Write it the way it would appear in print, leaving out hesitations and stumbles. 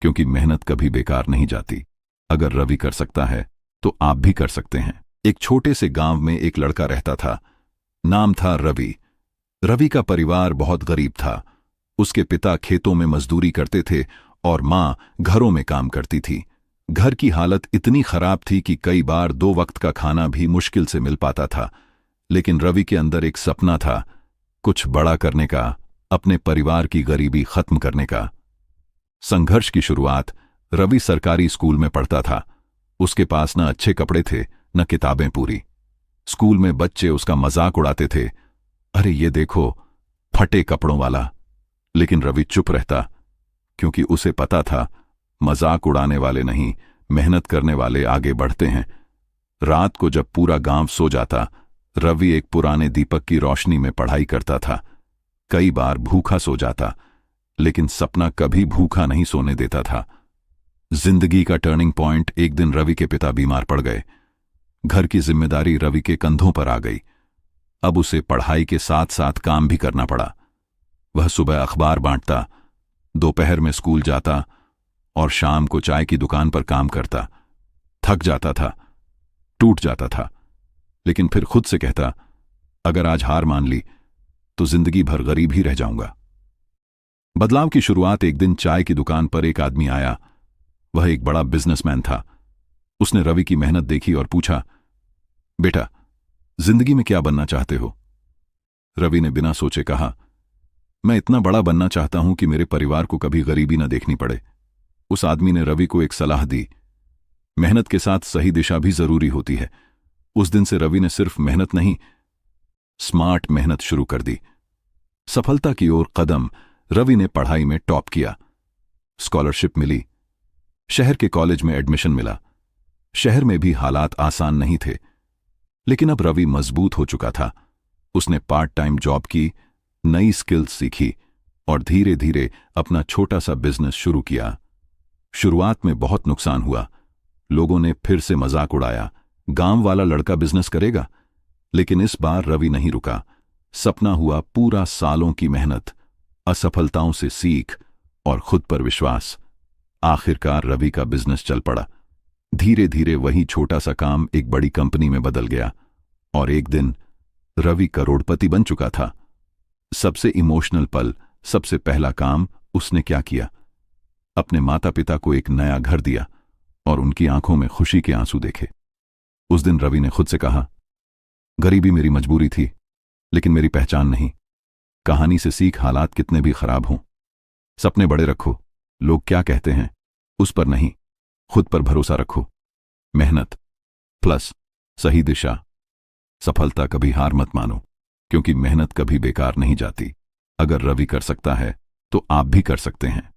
क्योंकि मेहनत कभी बेकार नहीं जाती। अगर रवि कर सकता है तो आप भी कर सकते हैं। एक छोटे से गांव में एक लड़का रहता था। नाम था रवि। रवि का परिवार बहुत गरीब था। उसके पिता खेतों में मजदूरी करते थे और मां घरों में काम करती थी। घर की हालत इतनी खराब थी कि कई बार 2 वक्त का खाना भी मुश्किल से मिल पाता था। लेकिन रवि के अंदर एक सपना था, कुछ बड़ा करने का, अपने परिवार की गरीबी खत्म करने का। संघर्ष की शुरुआत रवि सरकारी स्कूल में पढ़ता था। उसके पास न अच्छे कपड़े थे न किताबें पूरी। स्कूल में बच्चे उसका मजाक उड़ाते थे, अरे ये देखो फटे कपड़ों वाला। लेकिन रवि चुप रहता, क्योंकि उसे पता था मजाक उड़ाने वाले नहीं, मेहनत करने वाले आगे बढ़ते हैं। रात को जब पूरा गांव सो जाता, रवि एक पुराने दीपक की रोशनी में पढ़ाई करता था। कई बार भूखा सो जाता, लेकिन सपना कभी भूखा नहीं सोने देता था। जिंदगी का टर्निंग पॉइंट एक दिन रवि के पिता बीमार पड़ गए। घर की जिम्मेदारी रवि के कंधों पर आ गई। अब उसे पढ़ाई के साथ साथ काम भी करना पड़ा। वह सुबह अखबार बांटता, दोपहर में स्कूल जाता और शाम को चाय की दुकान पर काम करता। थक जाता था, टूट जाता था, लेकिन फिर खुद से कहता, अगर आज हार मान ली तो जिंदगी भर गरीब ही रह जाऊंगा। बदलाव की शुरुआत एक दिन चाय की दुकान पर एक आदमी आया। वह एक बड़ा बिजनेसमैन था। उसने रवि की मेहनत देखी और पूछा, बेटा, जिंदगी में क्या बनना चाहते हो? रवि ने बिना सोचे कहा, मैं इतना बड़ा बनना चाहता हूं कि मेरे परिवार को कभी गरीबी न देखनी पड़े। उस आदमी ने रवि को एक सलाह दी, मेहनत के साथ सही दिशा भी जरूरी होती है। उस दिन से रवि ने सिर्फ मेहनत नहीं, स्मार्ट मेहनत शुरू कर दी। सफलता की ओर कदम। रवि ने पढ़ाई में टॉप किया, स्कॉलरशिप मिली, शहर के कॉलेज में एडमिशन मिला। शहर में भी हालात आसान नहीं थे, लेकिन अब रवि मजबूत हो चुका था। उसने पार्ट टाइम जॉब की, नई स्किल्स सीखी और धीरे धीरे अपना छोटा सा बिजनेस शुरू किया। शुरुआत में बहुत नुकसान हुआ। लोगों ने फिर से मजाक उड़ाया, गांव वाला लड़का बिजनेस करेगा। लेकिन इस बार रवि नहीं रुका। सपना हुआ पूरा सालों की मेहनत, असफलताओं से सीख और खुद पर विश्वास। आखिरकार रवि का बिजनेस चल पड़ा। धीरे धीरे वही छोटा सा काम एक बड़ी कंपनी में बदल गया और एक दिन रवि करोड़पति बन चुका था। सबसे इमोशनल पल, सबसे पहला काम उसने क्या किया? अपने माता पिता को एक नया घर दिया और उनकी आंखों में खुशी के आंसू देखे। उस दिन रवि ने खुद से कहा, गरीबी मेरी मजबूरी थी, लेकिन मेरी पहचान नहीं। कहानी से सीख, हालात कितने भी खराब हों, सपने बड़े रखो। लोग क्या कहते हैं उस पर नहीं, खुद पर भरोसा रखो। मेहनत प्लस सही दिशा, सफलता कभी हार मत मानो, क्योंकि मेहनत कभी बेकार नहीं जाती। अगर रवि कर सकता है तो आप भी कर सकते हैं।